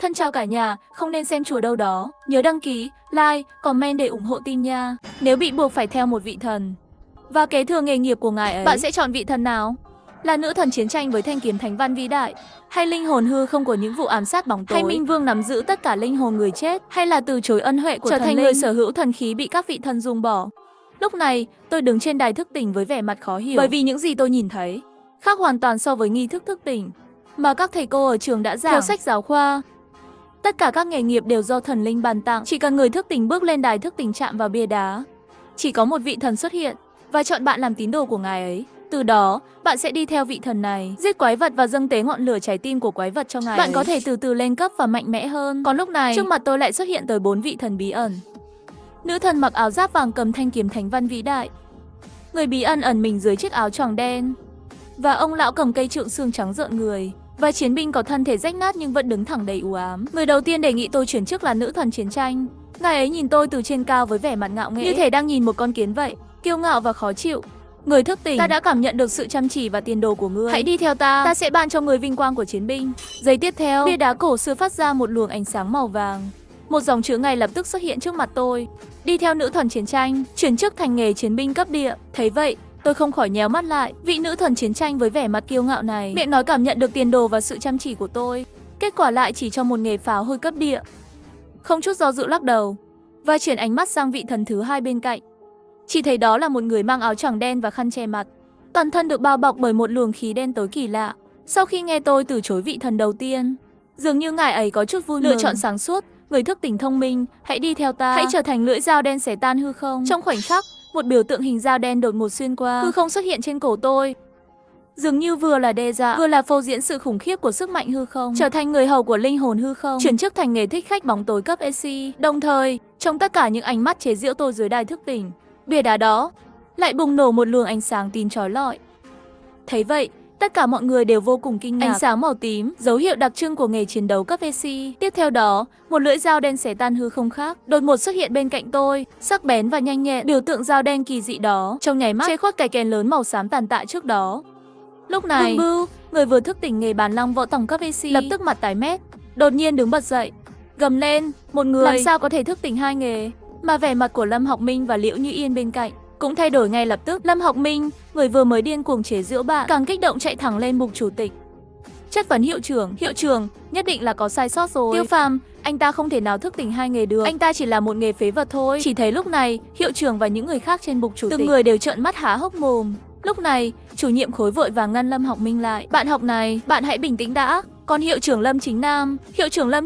Thân chào cả nhà, không nên xem chùa đâu đó. Nhớ đăng ký, like, comment để ủng hộ team nha. Nếu bị buộc phải theo một vị thần và kế thừa nghề nghiệp của ngài ấy, bạn sẽ chọn vị thần nào? Là nữ thần chiến tranh với thanh kiếm thánh văn vĩ đại, hay linh hồn hư không của những vụ ám sát bóng tối, hay minh vương nắm giữ tất cả linh hồn người chết, hay là từ chối ân huệ của trở thành người sở hữu thần khí bị các vị thần dùng bỏ? Lúc này, tôi đứng trên đài thức tỉnh với vẻ mặt khó hiểu, bởi vì những gì tôi nhìn thấy khác hoàn toàn so với nghi thức thức tỉnh mà các thầy cô ở trường đã giảng theo sách giáo khoa. Tất cả các nghề nghiệp đều do thần linh ban tặng, chỉ cần người thức tỉnh bước lên đài thức tỉnh chạm vào bia đá, chỉ có một vị thần xuất hiện và chọn bạn làm tín đồ của ngài ấy. Từ đó, bạn sẽ đi theo vị thần này, giết quái vật và dâng tế ngọn lửa trái tim của quái vật cho ngài ấy. Bạn có thể từ từ lên cấp và mạnh mẽ hơn. Còn lúc này, trước mặt tôi lại xuất hiện tới 4 vị thần bí ẩn. Nữ thần mặc áo giáp vàng cầm thanh kiếm thánh văn vĩ đại. Người bí ẩn ẩn mình dưới chiếc áo choàng đen. Và ông lão cầm cây trượng xương trắng rợn người. Và chiến binh có thân thể rách nát nhưng vẫn đứng thẳng đầy u ám. Người đầu tiên đề nghị tôi chuyển chức là nữ thần chiến tranh. Ngài ấy nhìn tôi từ trên cao với vẻ mặt ngạo nghễ, như thể đang nhìn một con kiến vậy, kiêu ngạo và khó chịu. Người thức tỉnh, ta đã cảm nhận được sự chăm chỉ và tiền đồ của ngươi. Hãy đi theo ta sẽ ban cho ngươi vinh quang của chiến binh. Giây tiếp theo, bia đá cổ xưa phát ra một luồng ánh sáng màu vàng. Một dòng chữ ngay lập tức xuất hiện trước mặt tôi. Đi theo nữ thần chiến tranh, chuyển chức thành nghề chiến binh cấp địa. Thấy vậy, tôi không khỏi nhéo mắt lại. Vị nữ thần chiến tranh với vẻ mặt kiêu ngạo này, miệng nói cảm nhận được tiền đồ và sự chăm chỉ của tôi. Kết quả lại chỉ cho một nghề pháo hôi cấp địa. Không chút do dự lắc đầu và chuyển ánh mắt sang vị thần thứ hai bên cạnh. Chỉ thấy đó là một người mang áo choàng đen và khăn che mặt. Toàn thân được bao bọc bởi một luồng khí đen tối kỳ lạ. Sau khi nghe tôi từ chối vị thần đầu tiên, dường như ngài ấy có chút vui mừng. Lựa chọn sáng suốt, người thức tỉnh thông minh, hãy đi theo ta. Hãy trở thành lưỡi dao đen xé tan hư không. Trong khoảnh khắc, một biểu tượng hình dao đen đột ngột xuyên qua hư không xuất hiện trên cổ tôi. Dường như vừa là đe dọa, vừa là phô diễn sự khủng khiếp của sức mạnh hư không. Trở thành người hầu của linh hồn hư không, chuyển chức thành nghề thích khách bóng tối cấp AC. Đồng thời, trong tất cả những ánh mắt chế giễu tôi dưới đài thức tỉnh, bia đá đó lại bùng nổ một luồng ánh sáng tím chói lọi. Thấy vậy, tất cả mọi người đều vô cùng kinh ngạc. Ánh sáng màu tím, dấu hiệu đặc trưng của nghề chiến đấu cấp AC. Tiếp theo đó, một lưỡi dao đen xé tan hư không khác đột ngột xuất hiện bên cạnh tôi, sắc bén và nhanh nhẹn. Biểu tượng dao đen kỳ dị đó trong nháy mắt che khuất cái kén lớn màu xám tàn tạ trước đó. Lúc này, Bưu, người vừa thức tỉnh nghề bàn long võ tòng cấp AC, lập tức mặt tái mét, đột nhiên đứng bật dậy, gầm lên, một người làm sao có thể thức tỉnh hai nghề? Mà vẻ mặt của Lâm Học Minh và Liễu Như Yên bên cạnh cũng thay đổi ngay lập tức. Lâm Học Minh, người vừa mới điên cuồng chế giễu bạn, càng kích động chạy thẳng lên bục chủ tịch, chất vấn hiệu trưởng, nhất định là có sai sót rồi. Tiêu Phàm, anh ta không thể nào thức tỉnh hai nghề được, anh ta chỉ là một nghề phế vật thôi. Chỉ thấy lúc này, hiệu trưởng và những người khác trên bục chủ tịch, từng người đều trợn mắt há hốc mồm. Lúc này, chủ nhiệm khối vội vàng ngăn Lâm Học Minh lại. Bạn học này, bạn hãy bình tĩnh đã. Còn hiệu trưởng Lâm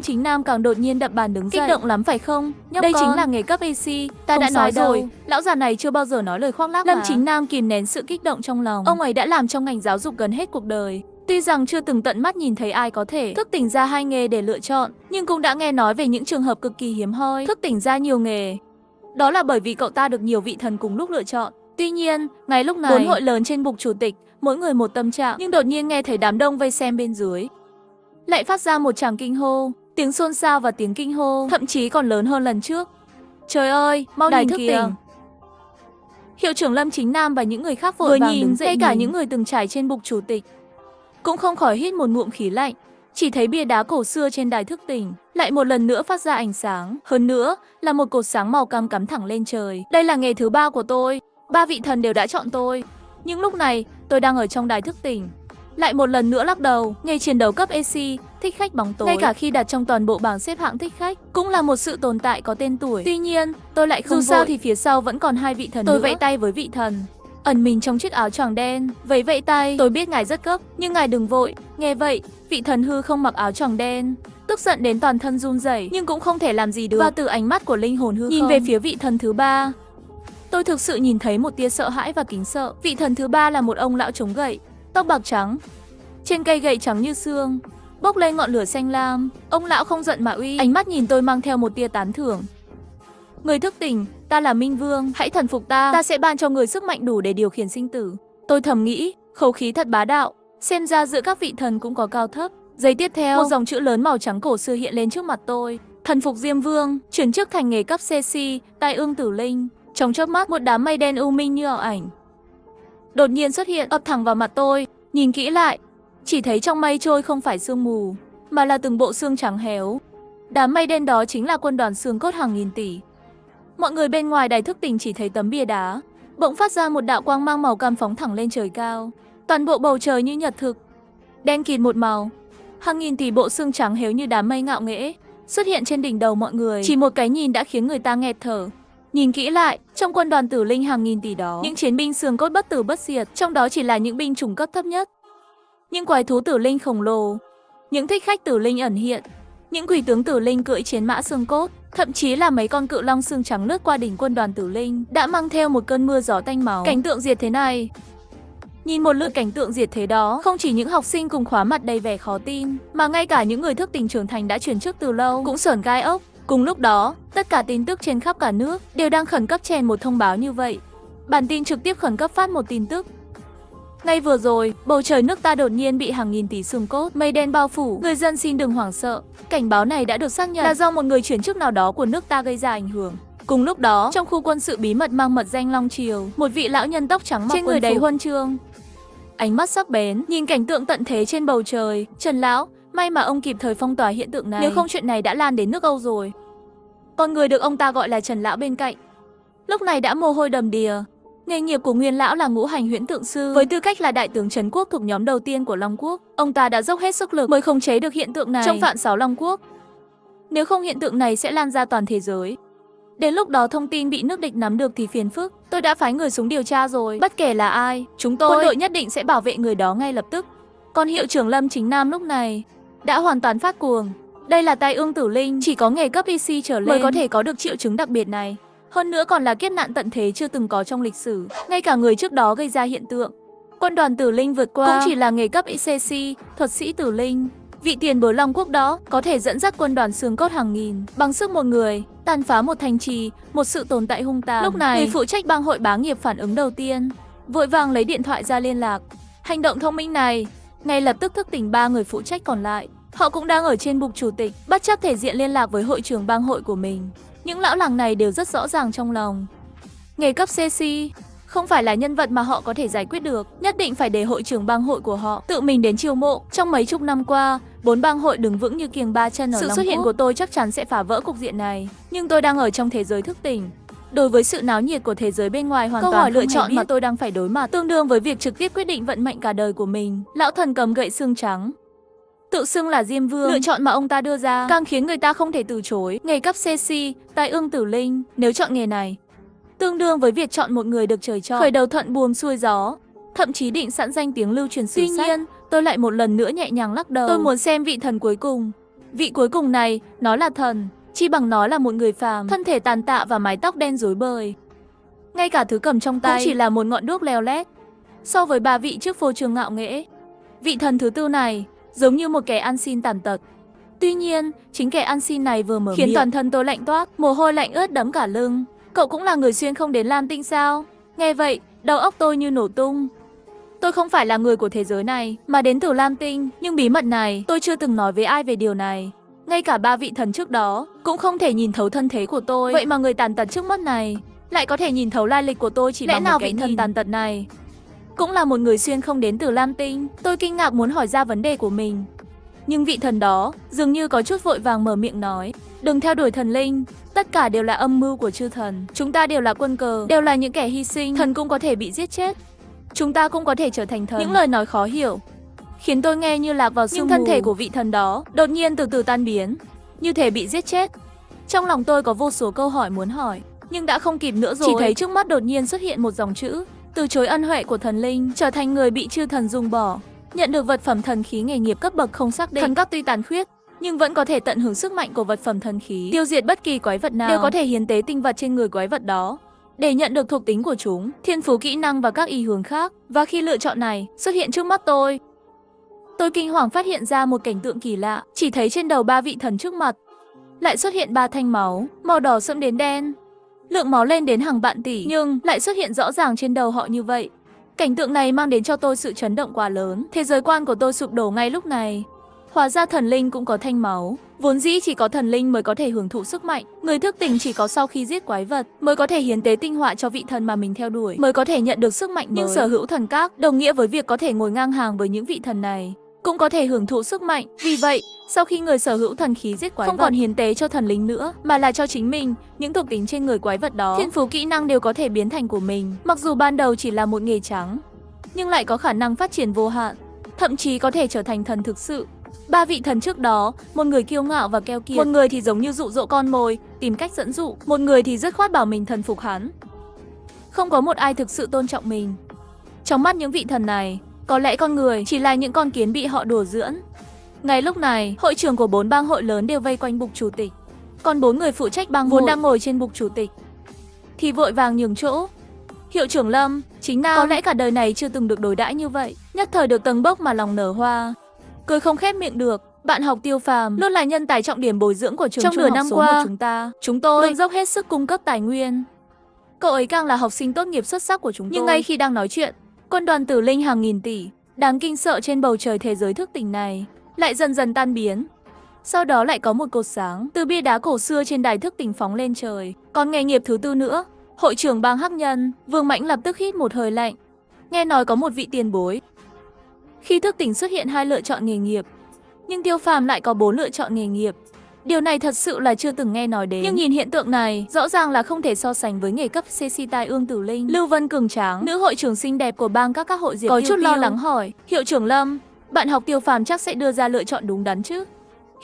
Chính Nam càng đột nhiên đập bàn đứng dậy. Kích động lắm phải không? Đây chính là nghề cấp AC, ta đã nói rồi. Lão già này chưa bao giờ nói lời khoác lác. Lâm Chính Nam kìm nén sự kích động trong lòng. Ông ấy đã làm trong ngành giáo dục gần hết cuộc đời. Tuy rằng chưa từng tận mắt nhìn thấy ai có thể thức tỉnh ra hai nghề để lựa chọn, nhưng cũng đã nghe nói về những trường hợp cực kỳ hiếm hoi thức tỉnh ra nhiều nghề. Đó là bởi vì cậu ta được nhiều vị thần cùng lúc lựa chọn. Tuy nhiên, ngay lúc này, 4 hội lớn trên bục chủ tịch, mỗi người một tâm trạng, nhưng đột nhiên nghe thấy đám đông vây xem bên dưới lại phát ra một tràng kinh hô, tiếng xôn xao và tiếng kinh hô thậm chí còn lớn hơn lần trước. Trời ơi, mau nhìn kìa! Hiệu trưởng Lâm Chính Nam và những người khác vội vàng đứng dậy, ngay cả những người từng trải trên bục chủ tịch cũng không khỏi hít một ngụm khí lạnh. Chỉ thấy bia đá cổ xưa trên đài thức tỉnh lại một lần nữa phát ra ánh sáng, hơn nữa là một cột sáng màu cam cắm thẳng lên trời. Đây là nghề thứ 3 của tôi, 3 vị thần đều đã chọn tôi. Nhưng lúc này, tôi đang ở trong đài thức tỉnh, lại một lần nữa lắc đầu. Nghề chiến đấu cấp AC, thích khách bóng tối, ngay cả khi đặt trong toàn bộ bảng xếp hạng thích khách, cũng là một sự tồn tại có tên tuổi. Tuy nhiên, tôi lại không vội. Dù sao thì phía sau vẫn còn 2 vị thần nữa. Tôi vẫy tay với vị thần ẩn mình trong chiếc áo choàng đen. Vẫy tay, tôi biết ngài rất gấp, nhưng ngài đừng vội. Nghe vậy, vị thần hư không mặc áo choàng đen tức giận đến toàn thân run rẩy, nhưng cũng không thể làm gì được. Và từ ánh mắt của linh hồn hư không nhìn về phía vị thần thứ 3, tôi thực sự nhìn thấy một tia sợ hãi và kính sợ. Vị thần thứ 3 là một ông lão chống gậy, tóc bạc trắng, trên cây gậy trắng như xương bốc lên ngọn lửa xanh lam. Ông lão không giận mà uy, ánh mắt nhìn tôi mang theo một tia tán thưởng. Người thức tỉnh, ta là Minh Vương, hãy thần phục ta sẽ ban cho người sức mạnh đủ để điều khiển sinh tử. Tôi thầm nghĩ, khẩu khí thật bá đạo, xem ra giữa các vị thần cũng có cao thấp. Giây tiếp theo, một dòng chữ lớn màu trắng cổ xưa hiện lên trước mặt tôi. Thần phục Diêm Vương, chuyển chức thành nghề cấp CC, tai ương tử linh. Trong chớp mắt, một đám mây đen u minh như ảo ảnh đột nhiên xuất hiện, ập thẳng vào mặt tôi. Nhìn kỹ lại, chỉ thấy trong mây trôi không phải sương mù, mà là từng bộ xương trắng héo. Đám mây đen đó chính là quân đoàn xương cốt hàng nghìn tỷ. Mọi người bên ngoài đài thức tỉnh chỉ thấy tấm bia đá, bỗng phát ra một đạo quang mang màu cam phóng thẳng lên trời cao. Toàn bộ bầu trời như nhật thực, đen kịt một màu. Hàng nghìn tỷ bộ xương trắng héo như đám mây ngạo nghễ xuất hiện trên đỉnh đầu mọi người. Chỉ một cái nhìn đã khiến người ta nghẹt thở. Nhìn kỹ lại, trong quân đoàn tử linh hàng nghìn tỷ đó, những chiến binh xương cốt bất tử bất diệt, trong đó chỉ là những binh chủng cấp thấp nhất. Những quái thú tử linh khổng lồ, những thích khách tử linh ẩn hiện, những quỷ tướng tử linh cưỡi chiến mã xương cốt, thậm chí là mấy con cự long xương trắng lướt qua đỉnh quân đoàn tử linh, đã mang theo một cơn mưa gió tanh máu. Cảnh tượng diệt thế này, nhìn một lượt cảnh tượng diệt thế đó, không chỉ những học sinh cùng khóa mặt đầy vẻ khó tin, mà ngay cả những người thức tỉnh trưởng thành đã chuyển chức từ lâu cũng sởn gai ốc. Cùng lúc đó, tất cả tin tức trên khắp cả nước đều đang khẩn cấp chèn một thông báo như vậy. Bản tin trực tiếp khẩn cấp phát một tin tức. Ngay vừa rồi, bầu trời nước ta đột nhiên bị hàng nghìn tỷ xương cốt, mây đen bao phủ. Người dân xin đừng hoảng sợ. Cảnh báo này đã được xác nhận là do một người chuyển chức nào đó của nước ta gây ra ảnh hưởng. Cùng lúc đó, trong khu quân sự bí mật mang mật danh Long Triều, một vị lão nhân tóc trắng mặc trên người đầy huân chương, ánh mắt sắc bén, nhìn cảnh tượng tận thế trên bầu trời. Trần lão, may mà ông kịp thời phong tỏa hiện tượng này, nếu không chuyện này đã lan đến nước Âu rồi. Con người được ông ta gọi là Trần lão bên cạnh lúc này đã mồ hôi đầm đìa. Nghề nghiệp của Nguyên lão là ngũ hành huyễn tượng sư, với tư cách là đại tướng trấn quốc thuộc nhóm đầu tiên của Long Quốc, ông ta đã dốc hết sức lực mới khống chế được hiện tượng này trong vạn sáu Long Quốc. Nếu không hiện tượng này sẽ lan ra toàn thế giới. Đến lúc đó thông tin bị nước địch nắm được thì phiền phức. Tôi đã phái người xuống điều tra rồi, bất kể là ai, chúng tôi, quân đội nhất định sẽ bảo vệ người đó ngay lập tức. Còn hiệu trưởng Lâm Chính Nam lúc này đã hoàn toàn phát cuồng. Đây là tai ương tử linh, chỉ có nghề cấp EC trở lên mới có thể có được triệu chứng đặc biệt này. Hơn nữa còn là kiếp nạn tận thế chưa từng có trong lịch sử. Ngay cả người trước đó gây ra hiện tượng quân đoàn tử linh vượt qua cũng chỉ là nghề cấp ECC, thuật sĩ tử linh. Vị tiền bối Long Quốc đó có thể dẫn dắt quân đoàn xương cốt hàng nghìn bằng sức một người, tàn phá một thành trì, một sự tồn tại hung tàn. Lúc này, người phụ trách bang hội bá nghiệp phản ứng đầu tiên, vội vàng lấy điện thoại ra liên lạc. Hành động thông minh này ngay lập tức thức tỉnh 3 người phụ trách còn lại. Họ cũng đang ở trên bục chủ tịch, bất chấp thể diện liên lạc với hội trưởng bang hội của mình. Những lão làng này đều rất rõ ràng trong lòng. Nghề cấp CC không phải là nhân vật mà họ có thể giải quyết được, nhất định phải để hội trưởng bang hội của họ tự mình đến chiêu mộ. Trong mấy chục năm qua, 4 bang hội đứng vững như kiềng ba chân ở Long Quốc. Sự xuất hiện của tôi chắc chắn sẽ phá vỡ cục diện này, nhưng tôi đang ở trong thế giới thức tỉnh. Đối với sự náo nhiệt của thế giới bên ngoài hoàn toàn lựa chọn mà tôi đang phải đối mặt, tương đương với việc trực tiếp quyết định vận mệnh cả đời của mình. Lão thần cầm gậy xương trắng, tự xưng là Diêm Vương, lựa chọn mà ông ta đưa ra càng khiến người ta không thể từ chối. Nghề cấp CC, tai ương tử linh, nếu chọn nghề này, tương đương với việc chọn một người được trời cho, khởi đầu thuận buồm xuôi gió, thậm chí định sẵn danh tiếng lưu truyền sử sách. Tuy nhiên, tôi lại một lần nữa nhẹ nhàng lắc đầu. Tôi muốn xem vị thần cuối cùng. Vị cuối cùng này, nó là thần, chi bằng nó là một người phàm, thân thể tàn tạ và mái tóc đen rối bời. Ngay cả thứ cầm trong tay cũng chỉ là một ngọn đuốc leo lét. So với 3 vị trước phô trương ngạo nghễ, vị thần thứ tư này giống như một kẻ ăn xin tàn tật. Tuy nhiên, chính kẻ ăn xin này vừa mở khiến miệng, toàn thân tôi lạnh toát, mồ hôi lạnh ướt đẫm cả lưng. Cậu cũng là người xuyên không đến Lam Tinh sao? Nghe vậy, đầu óc tôi như nổ tung. Tôi không phải là người của thế giới này, mà đến từ Lam Tinh, nhưng bí mật này, tôi chưa từng nói với ai về điều này. Ngay cả 3 vị thần trước đó, cũng không thể nhìn thấu thân thế của tôi. Vậy mà người tàn tật trước mắt này, lại có thể nhìn thấu lai lịch của tôi chỉ bằng một cái nhìn. Lẽ nào vị thần tàn tật này cũng là một người xuyên không đến từ Lam Tinh? Tôi kinh ngạc muốn hỏi ra vấn đề của mình. Nhưng vị thần đó, dường như có chút vội vàng mở miệng nói. Đừng theo đuổi thần linh, tất cả đều là âm mưu của chư thần. Chúng ta đều là quân cờ, đều là những kẻ hy sinh. Thần cũng có thể bị giết chết, chúng ta cũng có thể trở thành thần. Những lời nói khó hiểu khiến tôi nghe như lạc vào sương mù. Nhưng thân thể của vị thần đó đột nhiên từ từ tan biến, như thể bị giết chết. Trong lòng tôi có vô số câu hỏi muốn hỏi, nhưng đã không kịp nữa rồi. Chỉ thấy trước mắt đột nhiên xuất hiện một dòng chữ: từ chối ân huệ của thần linh, trở thành người bị chư thần dùng bỏ. Nhận được vật phẩm thần khí nghề nghiệp cấp bậc không xác định. Thần cấp tuy tàn khuyết, nhưng vẫn có thể tận hưởng sức mạnh của vật phẩm thần khí, tiêu diệt bất kỳ quái vật nào. Đều có thể hiến tế tinh vật trên người quái vật đó để nhận được thuộc tính của chúng, thiên phú, kỹ năng và các ý hướng khác. Và khi lựa chọn này xuất hiện trước mắt tôi kinh hoàng phát hiện ra một cảnh tượng kỳ lạ. Chỉ thấy trên đầu 3 vị thần trước mặt lại xuất hiện 3 thanh máu, màu đỏ sẫm đến đen, lượng máu lên đến hàng vạn tỷ, nhưng lại xuất hiện rõ ràng trên đầu họ như vậy. Cảnh tượng này mang đến cho tôi sự chấn động quá lớn. Thế giới quan của tôi sụp đổ ngay lúc này. Hóa ra thần linh cũng có thanh máu. Vốn dĩ chỉ có thần linh mới có thể hưởng thụ sức mạnh. Người thức tỉnh chỉ có sau khi giết quái vật mới có thể hiến tế tinh họa cho vị thần mà mình theo đuổi, mới có thể nhận được sức mạnh mới. Nhưng sở hữu thần các đồng nghĩa với việc có thể ngồi ngang hàng với những vị thần này. cũng có thể hưởng thụ sức mạnh. Vì vậy, sau khi người sở hữu thần khí giết quái vật, không còn hiến tế cho thần linh nữa, mà là cho chính mình, những thuộc tính trên người quái vật đó, thiên phú kỹ năng đều có thể biến thành của mình. Mặc dù ban đầu chỉ là một nghề trắng, nhưng lại có khả năng phát triển vô hạn, thậm chí có thể trở thành thần thực sự. Ba vị thần trước đó, một người kiêu ngạo và keo kiệt, một người thì giống như dụ dỗ con mồi, tìm cách dẫn dụ, một người thì dứt khoát bảo mình thần phục hắn. Không có một ai thực sự tôn trọng mình. Trong mắt những vị thần này, có lẽ con người chỉ là những con kiến bị họ đùa giỡn. Ngay lúc này, hội trưởng của 4 bang hội lớn đều vây quanh bục chủ tịch. Còn 4 người phụ trách bang vốn đang ngồi trên bục chủ tịch thì vội vàng nhường chỗ. Hiệu trưởng Lâm, chính Nam, có lẽ cả đời này chưa từng được đối đãi như vậy, nhất thời được tầng bốc mà lòng nở hoa. Cười không khép miệng được. Bạn học Tiêu Phàm luôn là nhân tài trọng điểm bồi dưỡng của trường trong nửa năm qua của chúng tôi luôn dốc hết sức cung cấp tài nguyên. Cậu ấy càng là học sinh tốt nghiệp xuất sắc của chúng tôi. Nhưng ngay khi đang nói chuyện, quân đoàn tử linh hàng nghìn tỷ đáng kinh sợ trên bầu trời thế giới thức tỉnh này lại dần dần tan biến. Sau đó lại có một cột sáng từ bia đá cổ xưa trên đài thức tỉnh phóng lên trời. Còn nghề nghiệp thứ tư nữa, hội trưởng bang Hắc Nhân, Vương Mãnh lập tức hít một hơi lạnh. Nghe nói có một vị tiền bối. Khi thức tỉnh xuất hiện 2 lựa chọn nghề nghiệp, nhưng Tiêu Phàm lại có 4 lựa chọn nghề nghiệp. Điều này thật sự là chưa từng nghe nói đến. Nhưng nhìn hiện tượng này, rõ ràng là không thể so sánh với nghề cấp CC tai ương tử linh. Lưu Vân cường tráng, nữ hội trưởng xinh đẹp của bang các hội diệp, có chút lo lắng hỏi, Hiệu trưởng Lâm, bạn học Tiêu Phàm chắc sẽ đưa ra lựa chọn đúng đắn chứ?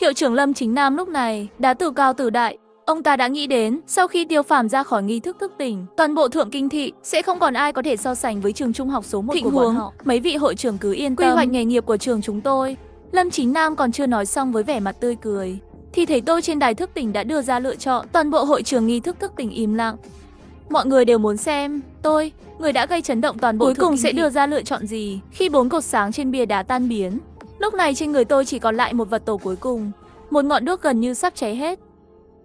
Hiệu trưởng Lâm chính Nam lúc này đã từ cao từ đại. Ông ta đã nghĩ đến, sau khi Tiêu Phàm ra khỏi nghi thức thức tỉnh, toàn bộ Thượng Kinh Thị sẽ không còn ai có thể so sánh với trường trung học số 1 của bọn họ. Mấy vị hội trưởng cứ yên tâm. Quy hoạch nghề nghiệp của trường chúng tôi. Lâm Chính Nam còn chưa nói xong với vẻ mặt tươi cười, thì thấy tôi trên đài thức tỉnh đã đưa ra lựa chọn. Toàn bộ hội trường nghi thức thức tỉnh im lặng. Mọi người đều muốn xem tôi, người đã gây chấn động toàn bộ, cuối cùng sẽ đưa ra lựa chọn gì. Khi 4 cột sáng trên bia đá tan biến, lúc này trên người tôi chỉ còn lại một vật tổ cuối cùng, một ngọn đuốc gần như sắp cháy hết.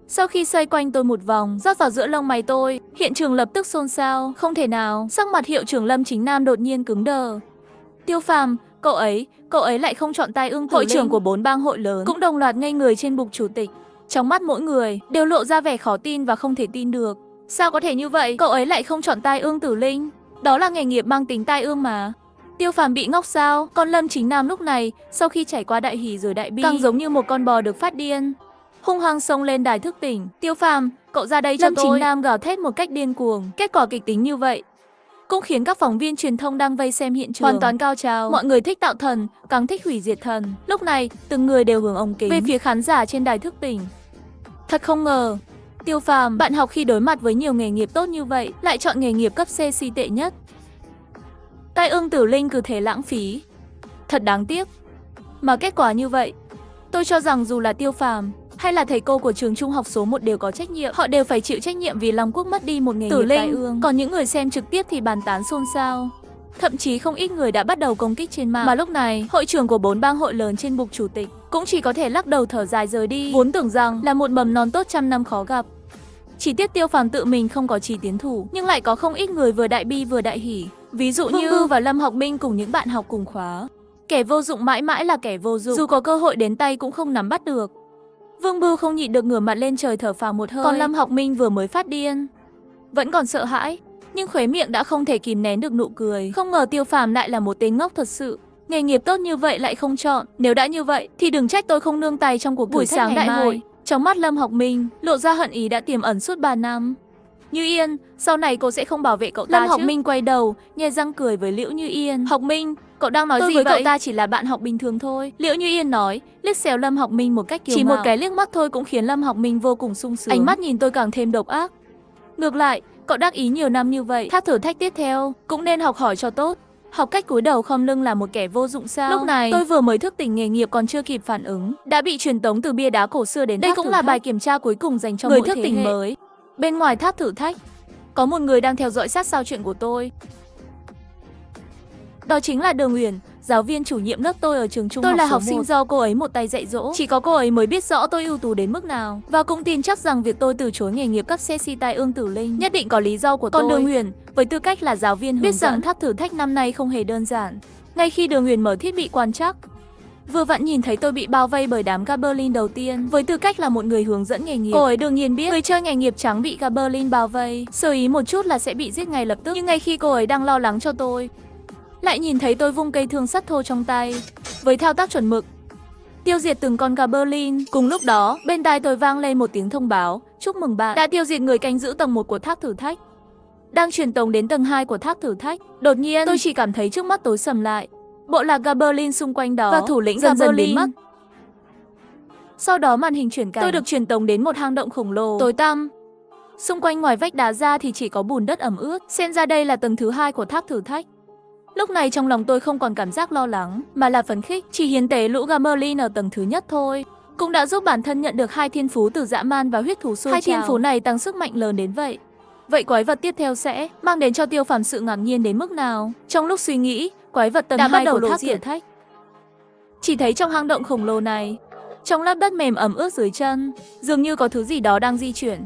Sau khi xoay quanh tôi một vòng, rót vào giữa lông mày tôi, hiện trường lập tức xôn xao. Không thể nào, sắc mặt hiệu trưởng Lâm Chính Nam đột nhiên cứng đờ. Tiêu Phàm, cậu ấy lại không chọn tai ương tử linh. Hội trưởng của 4 bang hội lớn cũng đồng loạt ngây người trên bục chủ tịch. Trong mắt mỗi người đều lộ ra vẻ khó tin và không thể tin được. Sao có thể như vậy? Cậu ấy lại không chọn tai ương tử linh. Đó là nghề nghiệp mang tính tai ương mà. Tiêu Phàm bị ngốc sao? Còn Lâm Chính Nam lúc này, sau khi trải qua đại hỉ rồi đại bi, càng giống như một con bò được phát điên, hung hăng xông lên đài thức tỉnh. Tiêu Phàm, cậu ra đây cho tôi. Lâm Chính Nam gào thét một cách điên cuồng. Kết quả kịch tính như vậy cũng khiến các phóng viên truyền thông đang vây xem hiện trường hoàn toàn cao trào. Mọi người thích tạo thần, càng thích hủy diệt thần. Lúc này, từng người đều hướng ống kính về phía khán giả trên đài thức tỉnh. Thật không ngờ, Tiêu Phàm, bạn học khi đối mặt với nhiều nghề nghiệp tốt như vậy, lại chọn nghề nghiệp cấp CC tệ nhất. Tai ương tử linh cứ thế lãng phí. Thật đáng tiếc. Mà kết quả như vậy, tôi cho rằng dù là Tiêu Phàm hay là thầy cô của trường trung học số 1 đều có trách nhiệm. Họ đều phải chịu trách nhiệm vì Long Quốc mất đi một nghề nghiệp tai ương. Còn những người xem trực tiếp thì bàn tán xôn xao. Thậm chí không ít người đã bắt đầu công kích trên mạng. Mà lúc này, hội trưởng của 4 bang hội lớn trên bục chủ tịch cũng chỉ có thể lắc đầu thở dài rời đi. Vốn tưởng rằng là một mầm non tốt trăm năm khó gặp. Chỉ tiếc Tiêu Phàm tự mình không có chí tiến thủ, nhưng lại có không ít người vừa đại bi vừa đại hỉ. Ví dụ như Vương Bưu và Lâm Học Minh cùng những bạn học cùng khóa. Kẻ vô dụng mãi mãi là kẻ vô dụng, dù có cơ hội đến tay cũng không nắm bắt được. Vương Bưu không nhịn được ngửa mặt lên trời thở phào một hơi. Còn Lâm Học Minh vừa mới phát điên, vẫn còn sợ hãi, nhưng khóe miệng đã không thể kìm nén được nụ cười. Không ngờ Tiêu Phàm lại là một tên ngốc thật sự. Nghề nghiệp tốt như vậy lại không chọn. Nếu đã như vậy thì đừng trách tôi không nương tay trong cuộc buổi sáng đại hội. Trong mắt Lâm Học Minh lộ ra hận ý đã tiềm ẩn suốt 3 năm. Như Yên, sau này cô sẽ không bảo vệ cậu ta chứ? Lâm Học Minh quay đầu, nhe răng cười với Liễu Như Yên. Học Minh, cậu đang nói gì vậy? Cậu ta chỉ là bạn học bình thường thôi. Liễu Như Yên nói, liếc xéo Lâm Học Minh một cách kiêu ngạo. Chỉ một cái liếc mắt thôi cũng khiến Lâm Học Minh vô cùng sung sướng. Ánh mắt nhìn tôi càng thêm độc ác. Ngược lại, cậu đắc ý nhiều năm như vậy, tháp thử thách tiếp theo cũng nên học hỏi cho tốt. Học cách cúi đầu khom lưng là một kẻ vô dụng sao? Lúc này, tôi vừa mới thức tỉnh nghề nghiệp còn chưa kịp phản ứng, đã bị truyền tống từ bia đá cổ xưa đến tháp. Đây cũng là bài kiểm tra cuối cùng dành cho người thức tỉnh mới. Bên ngoài tháp thử thách, có một người đang theo dõi sát sao chuyện của tôi. Đó chính là Đường Uyển, giáo viên chủ nhiệm lớp tôi ở trường trung học số 1. Tôi là học sinh do cô ấy một tay dạy dỗ. Chỉ có cô ấy mới biết rõ tôi ưu tú đến mức nào. Và cũng tin chắc rằng việc tôi từ chối nghề nghiệp cấp CC tai ương tử linh nhất định có lý do của tôi. Còn Đường Uyển, với tư cách là giáo viên hướng dẫn, biết rằng tháp thử thách năm nay không hề đơn giản. Ngay khi Đường Uyển mở thiết bị quan trắc, vừa vặn nhìn thấy tôi bị bao vây bởi đám Gaberlin đầu tiên. Với tư cách là một người hướng dẫn nghề nghiệp, cô ấy đương nhiên biết người chơi nghề nghiệp trắng bị Gaberlin bao vây, sơ ý một chút là sẽ bị giết ngay lập tức. Nhưng ngay khi cô ấy đang lo lắng cho tôi, lại nhìn thấy tôi vung cây thương sắt thô trong tay, với thao tác chuẩn mực, tiêu diệt từng con Goblin. Cùng lúc đó, bên tai tôi vang lên một tiếng thông báo, chúc mừng bạn đã tiêu diệt người canh giữ tầng 1 của tháp thử thách. Đang truyền tống đến tầng 2 của tháp thử thách. Đột nhiên, tôi chỉ cảm thấy trước mắt tối sầm lại. Bộ lạc Goblin xung quanh đó và thủ lĩnh dần dần biến mất. Sau đó màn hình chuyển cảnh, tôi được truyền tống đến một hang động khổng lồ, tối tăm. Xung quanh ngoài vách đá ra thì chỉ có bùn đất ẩm ướt, xem ra đây là tầng thứ 2 của tháp thử thách. Lúc này trong lòng tôi không còn cảm giác lo lắng, mà là phấn khích. Chỉ hiến tế lũ Goblin ở tầng thứ nhất thôi, cũng đã giúp bản thân nhận được 2 thiên phú từ dã man và huyết thú sôi trào. 2 thiên phú này tăng sức mạnh lớn đến vậy. Vậy quái vật tiếp theo sẽ mang đến cho Tiêu Phàm sự ngạc nhiên đến mức nào? Trong lúc suy nghĩ, quái vật tầng 2 của tháp thử thách. Chỉ thấy trong hang động khổng lồ này, trong lớp đất mềm ẩm ướt dưới chân, dường như có thứ gì đó đang di chuyển.